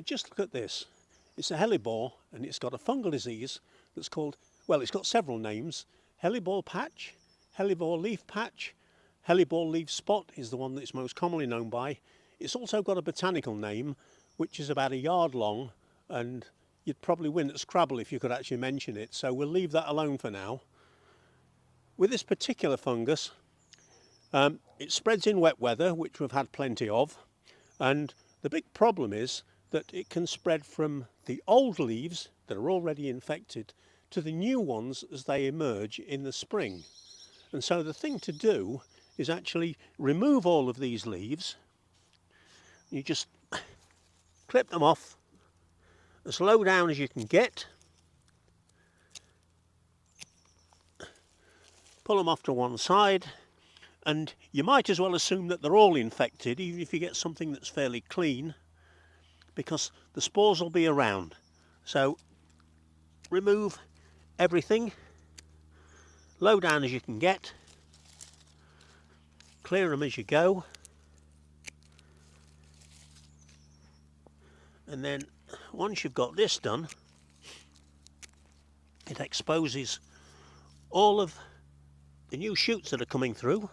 Just look at this. It's a hellebore, and it's got a fungal disease that's called, well, it's got several names. Hellebore patch, hellebore leaf patch, hellebore leaf spot is the one that's most commonly known by. It's also got a botanical name, which is about a yard long, and you'd probably win at Scrabble if you could actually mention it, so we'll leave that alone for now. With this particular fungus, it spreads in wet weather, which we've had plenty of, and the big problem is that it can spread from the old leaves that are already infected to the new ones as they emerge in the spring. And so the thing to do is actually remove all of these leaves. You just clip them off as low down as you can get, pull them off to one side, and you might as well assume that they're all infected, even if you get something that's fairly clean, because the spores will be around. So remove everything, low down as you can get, clear them as you go, and then once you've got this done, it exposes all of the new shoots that are coming through.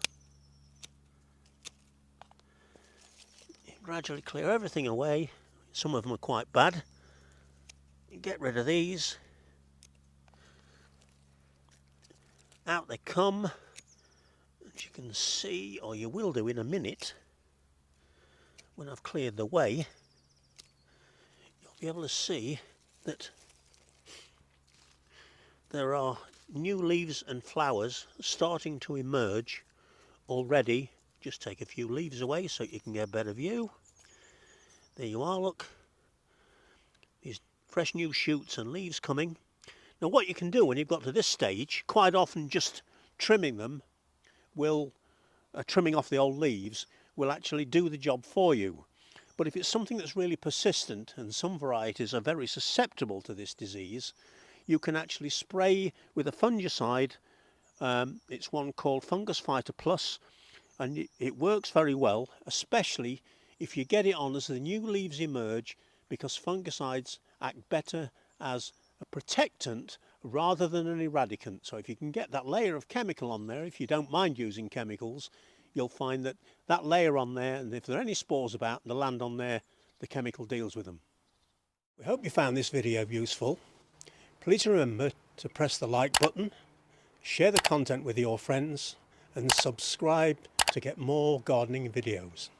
You gradually clear everything away. Some of them are quite bad. You get rid of these. Out they come. As you can see, or you will do in a minute, when I've cleared the way, you'll be able to see that there are new leaves and flowers starting to emerge already. Just take a few leaves away so you can get a better view. There you are, look. These fresh new shoots and leaves coming. Now what you can do when you've got to this stage, quite often just trimming them will, trimming off the old leaves will actually do the job for you. But if it's something that's really persistent, and some varieties are very susceptible to this disease, you can actually spray with a fungicide. It's one called Fungus Fighter Plus, and it works very well, especially if you get it on as the new leaves emerge, because fungicides act better as a protectant rather than an eradicant. So if you can get that layer of chemical on there, if you don't mind using chemicals, you'll find that that layer on there, and if there are any spores about and they land on there, the chemical deals with them. We hope you found this video useful. Please remember to press the like button, share the content with your friends, and subscribe to get more gardening videos.